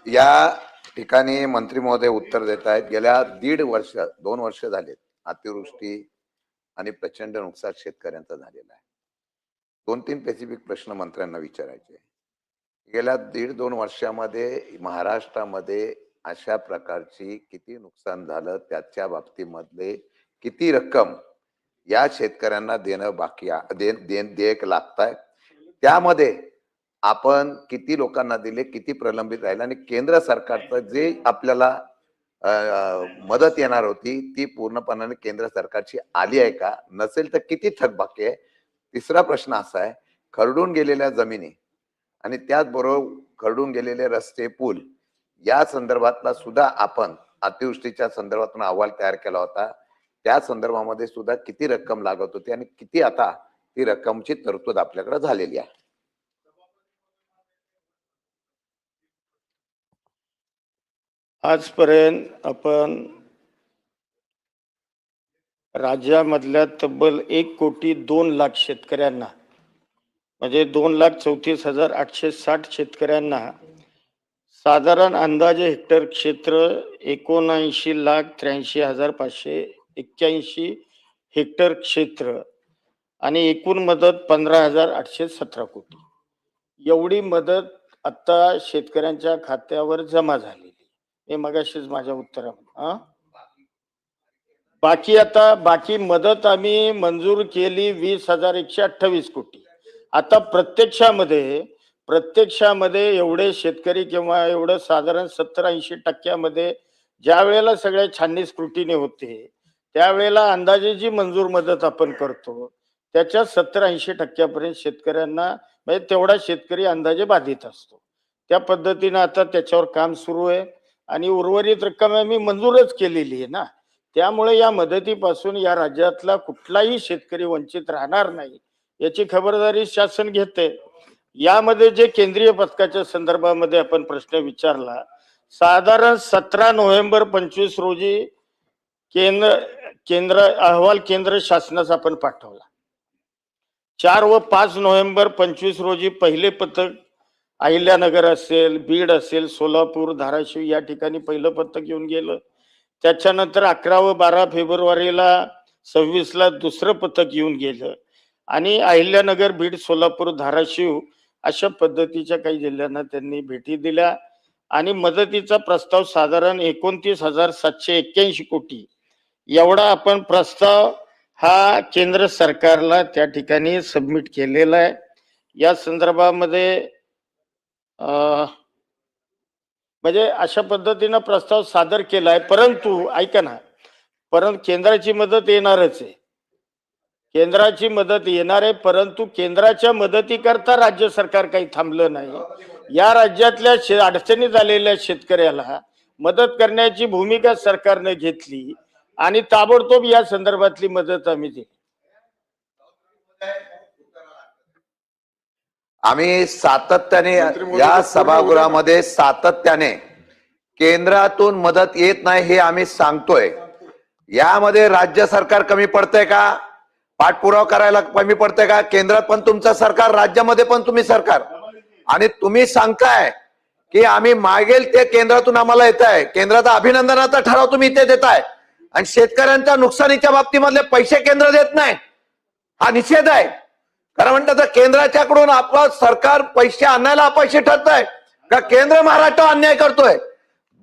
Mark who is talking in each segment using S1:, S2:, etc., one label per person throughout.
S1: या ठिकाणी मंत्री महोदय उत्तर देत आहेत. गेल्या 2 वर्ष झालेत अतिवृष्टी आणि प्रचंड नुकसान शेतकऱ्यांचं झालेलं आहे. 2-3 स्पेसिफिक प्रश्न मंत्र्यांना विचारायचे. गेल्या 1.5-2 वर्षामध्ये महाराष्ट्रामध्ये अशा प्रकारची किती नुकसान झालं, त्याच्या बाबतीमधले किती रक्कम या शेतकऱ्यांना देणं बाकी देयक लागताय, त्यामध्ये आपण किती लोकांना दिले, किती प्रलंबित राहिले आणि केंद्र सरकारचं जे आपल्याला मदत येणार होती ती पूर्णपणाने केंद्र सरकारची आली आहे का, नसेल तर किती थकबाकी आहे. तिसरा प्रश्न असा आहे, खरडून गेलेल्या जमिनी आणि त्याचबरोबर खरडून गेलेले रस्ते, पूल या संदर्भातला सुद्धा आपण अतिवृष्टीच्या संदर्भातून अहवाल तयार केला होता. त्या संदर्भामध्ये सुद्धा किती रक्कम लागत होती आणि किती आता ती रक्कमची तरतूद आपल्याकडे झालेली आहे.
S2: आजपर्यंत आपण राज्यामधल्या तब्बल 1,02,00,000 शेतकऱ्यांना म्हणजे 2,34,860 शेतकऱ्यांना साधारण अंदाजे हेक्टर क्षेत्र 79,83,581 हेक्टर क्षेत्र आणि एकूण मदत 15,817 कोटी एवढी मदत आता शेतकऱ्यांच्या खात्यावर जमा झालेली. हे मगाशीच माझ्या उत्तरामध्ये बाकी मदत आम्ही मंजूर केली 20,128 कोटी. आता प्रत्यक्षामध्ये एवढे शेतकरी किंवा एवढं साधारण 70-80% ज्या वेळेला सगळ्या छाननी स्क्रुटीने होते त्यावेळेला अंदाजे जी मंजूर मदत आपण करतो त्याच्या 70-80% शेतकऱ्यांना म्हणजे तेवढा शेतकरी अंदाजे बाधित असतो. त्या पद्धतीने आता त्याच्यावर काम सुरू आहे आणि उर्वरित रक्कम आम्ही मंजूरच केलेली आहे ना. त्यामुळे या मदतीपासून या राज्यातला कुठलाही शेतकरी वंचित राहणार नाही याची खबरदारी शासन घेते. यामध्ये जे केंद्रीय पथकाच्या संदर्भामध्ये आपण प्रश्न विचारला, साधारण 17 नोव्हेंबर 25 रोजी केंद्र अहवाल केंद्र शासनास आपण पाठवला. 4 व 5 नोव्हेंबर 25 रोजी पहिले पथक अहिल्यानगर असेल, बीड असेल, सोलापूर, धाराशिव या ठिकाणी पहिलं पथक येऊन गेलं. त्याच्यानंतर 11 व 12 फेब्रुवारीला 26ला दुसरं पथक येऊन गेलं आणि अहिल्यानगर, बीड, सोलापूर, धाराशिव अशा पद्धतीच्या काही जिल्ह्यांना त्यांनी भेटी दिल्या आणि मदतीचा प्रस्ताव साधारण 29,781 कोटी एवढा आपण प्रस्ताव हा केंद्र सरकारला त्या ठिकाणी सबमिट केलेला आहे. या संदर्भामध्ये म्हणजे अशा पद्धतीनं प्रस्ताव सादर केलाय. परंतु ऐका ना, परंतु केंद्राची मदत येणारच आहे, केंद्राची मदत येणार आहे, परंतु केंद्राच्या मदतीकरता राज्य सरकार काही थांबलं नाही. या राज्यातल्या अडचणीत आलेल्या शेतकऱ्याला मदत करण्याची भूमिका सरकारने घेतली आणि ताबडतोब या संदर्भातली मदत आम्ही दिली.
S1: आम्ही सातत्याने या सभागृहामध्ये केंद्रातून मदत येत नाही हे आम्ही सांगतोय. यामध्ये राज्य सरकार कमी पडतंय का, पाठपुरावा करायला कमी पडतंय का? केंद्रात पण तुमचं सरकार, राज्यामध्ये पण तुम्ही सरकार, आणि तुम्ही सांगताय की आम्ही मागेल ते केंद्रातून आम्हाला येत आहे. केंद्राचा अभिनंदनाचा ठराव तुम्ही इथे देताय आणि शेतकऱ्यांच्या नुकसानीच्या बाबतीमधले पैसे केंद्र देत नाही, हा निषेध आहे. कारण म्हणतात केंद्राच्याकडून आपलं सरकार पैसे आणायला अपयशी ठरतंय का केंद्र महाराष्ट्र अन्याय करतोय?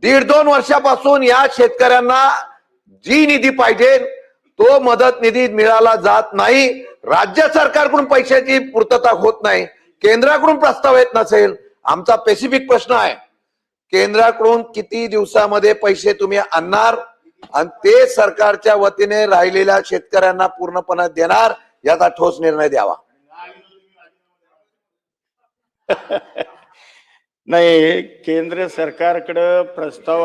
S1: 1.5-2 वर्षापासून या शेतकऱ्यांना जी निधी पाहिजे तो मदत निधी मिळाला जात नाही. राज्य सरकारकडून पैशाची पूर्तता होत नाही, केंद्राकडून प्रस्ताव येत नसेल. आमचा स्पेसिफिक प्रश्न आहे, केंद्राकडून किती दिवसामध्ये पैसे तुम्ही आणणार आणि ते सरकारच्या वतीने राहिलेल्या शेतकऱ्यांना पूर्णपणे देणार याचा ठोस निर्णय द्यावा.
S2: नाही, केंद्र सरकारकडे प्रस्ताव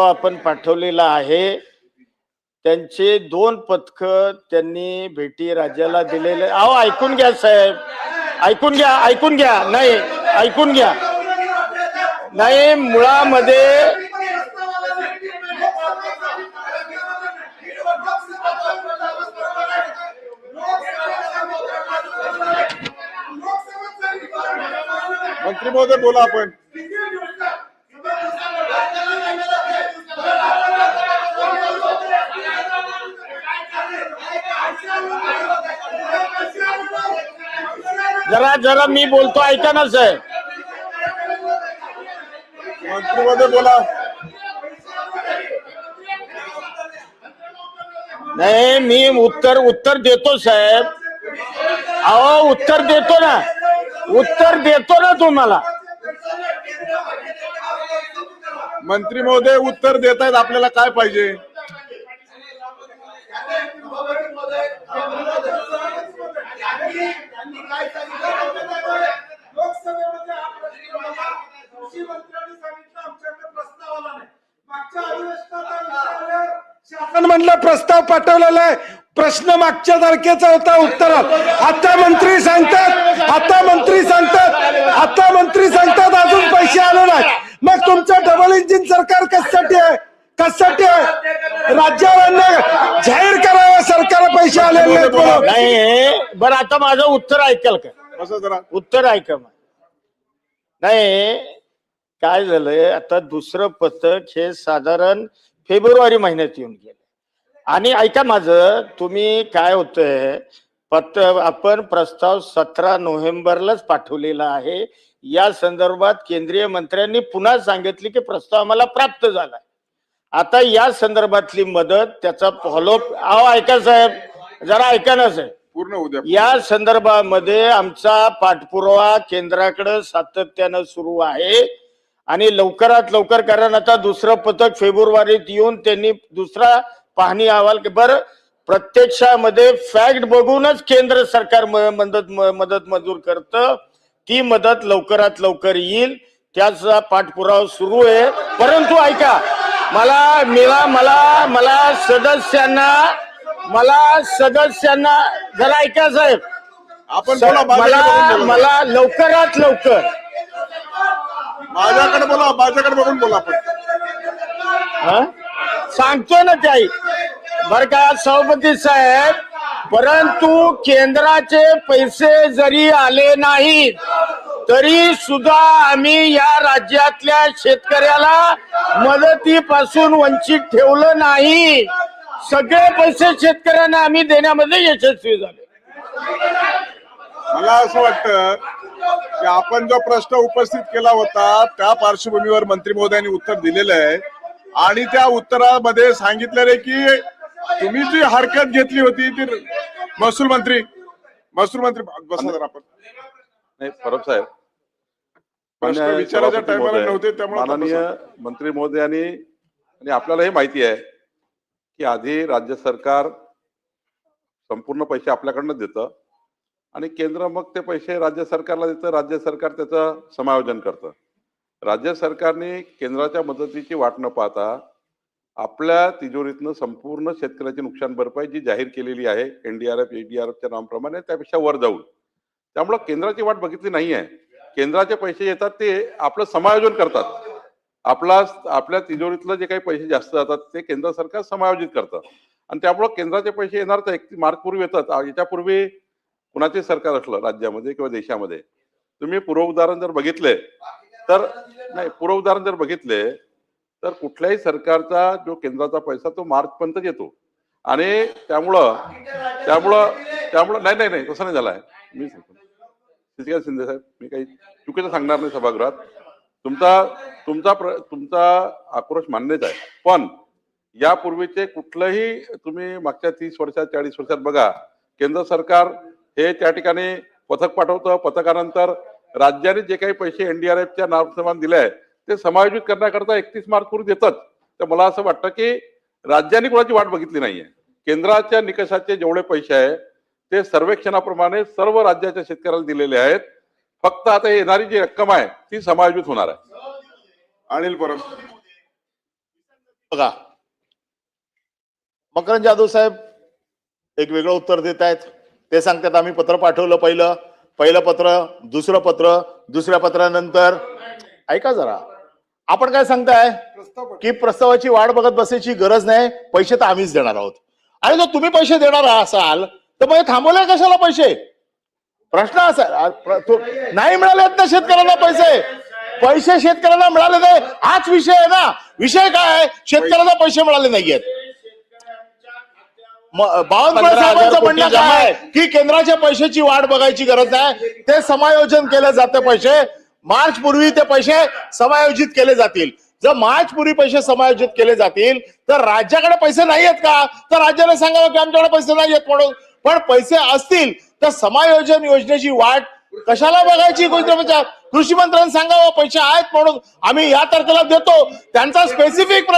S2: आपण पाठवलेला आहे. त्यांचे 2 पथक त्यांनी भेटी राज्याला दिलेले. अहो ऐकून घ्या साहेब, ऐकून घ्या. नाही ऐकून घ्या. नाही, मुळामध्ये
S3: मंत्री महोदय बोला आपण.
S2: जरा मी बोलतो ऐका ना साहेब.
S3: मंत्री महोदय बोला.
S2: नाही मी उत्तर देतो साहेब. अहो उत्तर देतो ना तुम्हाला.
S3: मंत्री महोदय उत्तर देत आहेत. आपल्याला काय पाहिजे?
S4: शासन म्हणलं प्रस्ताव पाठवलेला आहे. प्रश्न मागच्या तारखेचा होता उत्तरात. आता मंत्री सांगतात अजून पैसे आले नाही. मग तुमचं डबल इंजिन सरकार कशासाठी आहे? राज्यावाल्यांना जाहीर करावं सरकार पैसे आलेले नाहीत म्हणून.
S2: नाही बरं आता माझं उत्तर ऐकाल का?
S3: असं जरा
S2: उत्तर ऐका. नाही काय झालंय आता दुसरं पथक हे साधारण फेब्रुवारी महिन्यात येऊन गेले. आणि ऐका माझं, तुम्ही काय होतंय आपण प्रस्ताव 17 नोव्हेंबरलाच पाठवलेला आहे. या संदर्भात केंद्रीय मंत्र्यांनी पुन्हा सांगितले की प्रस्ताव आम्हाला प्राप्त झाला. आता या संदर्भातली मदत त्याचा फॉलोअप ऐका साहेब, जरा ऐका ना साहेब.
S3: पूर्ण उद्या
S2: या संदर्भामध्ये आमचा पाठपुरावा केंद्राकडे सातत्यानं सुरू आहे आणि लवकरात लवकर, कारण आता दुसरं पथक फेब्रुवारीत येऊन त्यांनी दुसरा पाहणी अहवाल. बरं प्रत्यक्षामध्ये फॅक्ट बघूनच केंद्र सरकार मदत मंजूर करतं. ती मदत लवकरात लवकर येईल त्याचा पाठपुरावा सुरू आहे. परंतु ऐका मला सदस्यांना जरा ऐका साहेब.
S3: आपण बोला.
S2: मला लवकरात लवकर
S3: माझ्याकडे बघून बोला आपण.
S2: सांगतो ना ते बर का सभापती साहेब. परंतु केंद्राचे पैसे जरी आले नाहीत तरी सुद्धा आम्ही या राज्यातल्या शेतकऱ्याला मदतीपासून वंचित ठेवलं नाही. सगळे पैसे शेतकऱ्यांना आम्ही देण्यामध्ये यशस्वी झाले.
S3: मला असं वाटतं की आपण जो प्रश्न उपस्थित केला होता त्या पार्श्वभूमीवर मंत्री महोदयांनी उत्तर दिलेलं आहे. आणि त्या उत्तरामध्ये सांगितलेलं आहे की तुम्ही जी हरकत घेतली होती ती महसूल मंत्री बसा जरा आपण.
S5: नाही परब साहेब,
S3: प्रश्न विचाराच्या टायमाला नव्हते त्यामुळे
S5: माननीय मंत्री महोदयांनी आणि आपल्याला हे माहिती आहे की आधी राज्य सरकार संपूर्ण पैसे आपल्याकडनं देतं आणि केंद्र मग ते पैसे राज्य सरकारला देतं. राज्य सरकार त्याचं समायोजन करतं. राज्य सरकारने केंद्राच्या मदतीची वाट न पाहता आपल्या तिजोरीतनं संपूर्ण शेतकऱ्याची नुकसान भरपाई जी जाहीर केलेली आहे NDRF ADRFच्या नावाप्रमाणे त्यापेक्षा वर जाऊन, त्यामुळे केंद्राची वाट बघितली नाहीये. केंद्राचे पैसे येतात ते आपलं समायोजन करतात. आपल्या तिजोरीतलं जे काही पैसे जास्त जातात ते केंद्र सरकार समायोजित करतं आणि त्यामुळे केंद्राचे पैसे येणार तर 31 मार्च पूर्वी येतात. याच्यापूर्वी कुणाचे सरकार असलं राज्यामध्ये किंवा देशामध्ये, तुम्ही पूर्वउदाहरण जर बघितले तर कुठल्याही सरकारचा जो केंद्राचा पैसा तो मार्च पर्यंत येतो. आणि त्यामुळं नाही तसं नाही झालंय. मी सांगतो शिंदे साहेब, मी काही चुकीचं सांगणार नाही सभागृहात. तुमचा आक्रोश मान्यच आहे, पण यापूर्वीचे कुठलंही तुम्ही मागच्या 30 वर्षात 40 वर्षात बघा, केंद्र सरकार हे त्या ठिकाणी पथक पाठवतं. पथकानंतर राज्याने जे काही पैसे NDRFच्या नावाप्रमाणे दिले आहे ते समायोजित करण्याकरता 31 मार्च पूर्वी देतात. तर मला असं वाटतं की राज्यांनी कोणाची वाट बघितली नाहीये. केंद्राच्या निकषाचे जेवढे पैसे आहेत ते सर्वेक्षणाप्रमाणे सर्व राज्याच्या शेतकऱ्याला दिलेले आहेत. फक्त आता येणारी जी रक्कम आहे ती समायोजित होणार आहे.
S3: अनिल परब
S6: बघा, मकरंद जाधव साहेब एक वेगळं उत्तर देत आहेत. ते सांगतात आम्ही पत्र पाठवलं, पहिलं पत्र, दुसरं पत्र, दुसऱ्या पत्रानंतर. ऐका जरा, आपण काय सांगताय की प्रस्तावाची वाट बघत बसायची गरज नाही, पैसे तर आम्हीच देणार आहोत. आणि जर तुम्ही पैसे देणार असाल तर मग थांबवले कशाला पैसे? प्रश्न असा नाही मिळाले आहेत ना शेतकऱ्यांना पैसे शेतकऱ्यांना मिळाले नाही, हाच विषय आहे ना. विषय काय आहे? शेतकऱ्यांना पैसे मिळाले नाहीयेत. बावनकुळे
S2: 15,000
S6: साहेबांचं
S2: कोटी
S6: म्हणणं
S2: जमा
S6: काय
S2: आहे.
S6: की केंद्राच्या पैशाची वाट बघायची गरज नाही, ते समायोजन केले जाते. पैसे मार्च पूर्वी ते पैसे समायोजित केले जातील. जर मार्च पूर्वी पैसे समायोजित केले जातील तर राज्याकडे पैसे नाही आहेत का? तर राज्याने सांगावं की आमच्याकडे पैसे नाही आहेत म्हणून. पण पैसे असतील तर समायोजन योजनेची वाट कशाला बघायची? कृषी मंत्र्यांनी सांगावं पैसे आहेत म्हणून आम्ही या तारखेला देतो. त्यांचा स्पेसिफिक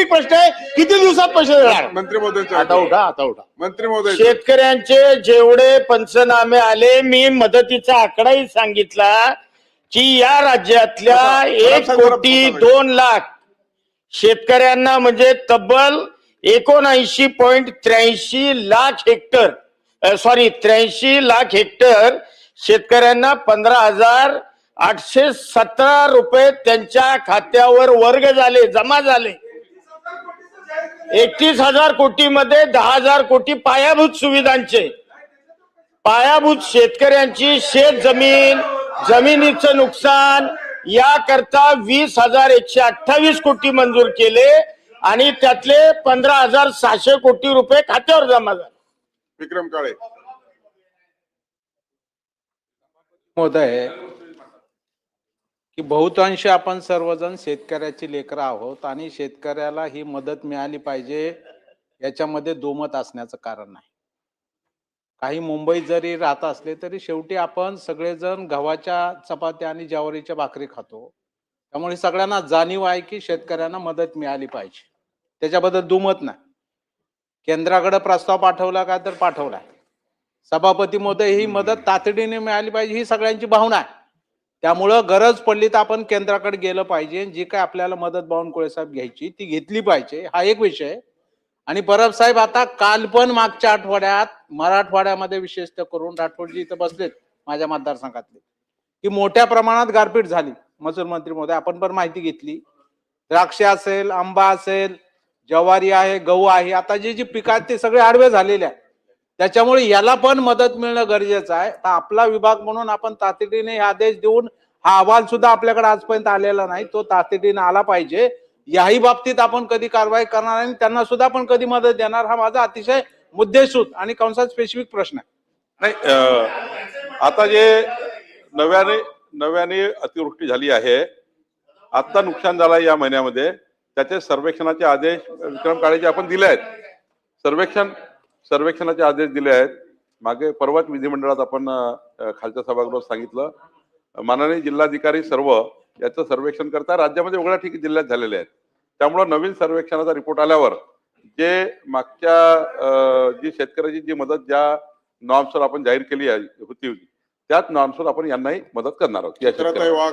S6: प्रश्न आहे किती दिवसात पैसे देणार?
S3: मंत्री महोदय
S6: आता उठा.
S3: मंत्री महोदय
S2: शेतकऱ्यांचे जेवढे पंचनामे आले, मी मदतीचा आकडाही सांगितला की या राज्यातल्या 1,02,00,000 शेतकऱ्यांना म्हणजे तब्बल 79.83 लाख हेक्टर 83 लाख हेक्टर शेतकऱ्यांना 15,817 रुपये त्यांच्या खात्यावर जमा झाले. 31,000 कोटी मध्ये 10,000 कोटी पायाभूत सुविधांचे, पायाभूत शेतकऱ्यांची शेत जमिनीचं नुकसान याकरता 20,128 कोटी मंजूर केले आणि त्यातले 15,600 कोटी रुपये खात्यावर जमा झाले.
S3: विक्रम काळे
S7: महोदय की बहुतांश आपण सर्वजण शेतकऱ्याची लेकरं आहोत आणि शेतकऱ्याला ही मदत मिळाली पाहिजे याच्यामध्ये दुमत असण्याचं कारण नाही. काही मुंबईत जरी राहत असले तरी शेवटी आपण सगळेजण गव्हाच्या चपात्या आणि ज्वारीच्या भाकरी खातो. त्यामुळे सगळ्यांना जाणीव आहे की शेतकऱ्यांना मदत मिळाली पाहिजे, त्याच्याबद्दल दुमत नाही. केंद्राकडे प्रस्ताव पाठवला का तर पाठवलाय. सभापती महोदय ही मदत तातडीने मिळाली पाहिजे ही सगळ्यांची भावना आहे. त्यामुळं गरज पडली तर आपण केंद्राकडे गेलं पाहिजे. जी काय आपल्याला मदत बावनकुळे साहेब घ्यायची ती घेतली पाहिजे, हा एक विषय. आणि परब साहेब आता काल पण मागच्या आठवड्यात मराठवाड्यामध्ये विशेषतः करून राठोडजी इथं बसलेत माझ्या मतदारसंघातले की मोठ्या प्रमाणात गारपीट झाली. महसूल मंत्री महोदय आपण पण माहिती घेतली. द्राक्ष असेल, आंबा असेल, ज्वारी आहे, गहू आहे, आता जी पिकं आहेत ते सगळे आडवे झालेले आहेत. त्याच्यामुळे याला पण मदत मिळणं गरजेचं आहे. तर आपला विभाग म्हणून आपण तातडीने आदेश देऊन हा अहवाल सुद्धा आपल्याकडे आजपर्यंत आलेला नाही, तो तातडीने आला पाहिजे. याही बाबतीत आपण कधी कारवाई करणार आणि त्यांना सुद्धा आपण कधी मदत देणार हा माझा अतिशय मुद्देसूद आणि कंसात स्पेसिफिक प्रश्न आहे.
S5: नाही आता जे नव्याने अतिवृष्टी झाली आहे, आता नुकसान झालं या महिन्यामध्ये, त्याचे सर्वेक्षणाचे आदेश विक्रम काळेजी आपण दिले आहेत. सर्वेक्षणाचे आदेश दिले आहेत. मागे परवाच विधिमंडळात आपण खालच्या सभागृहात सांगितलं, माननीय जिल्हाधिकारी सर्व याचं सर्वेक्षण करता राज्यामध्ये वेगळ्या ठिकाणी जिल्ह्यात झालेले आहेत. त्यामुळे नवीन सर्वेक्षणाचा रिपोर्ट आल्यावर जे मागच्या जी शेतकऱ्याची जी मदत ज्या नॉर्म्सवर आपण जाहीर केली होती त्याच नॉर्म्सवर आपण यांनाही मदत करणार आहोत. या शेतकऱ्यांना
S3: वाघ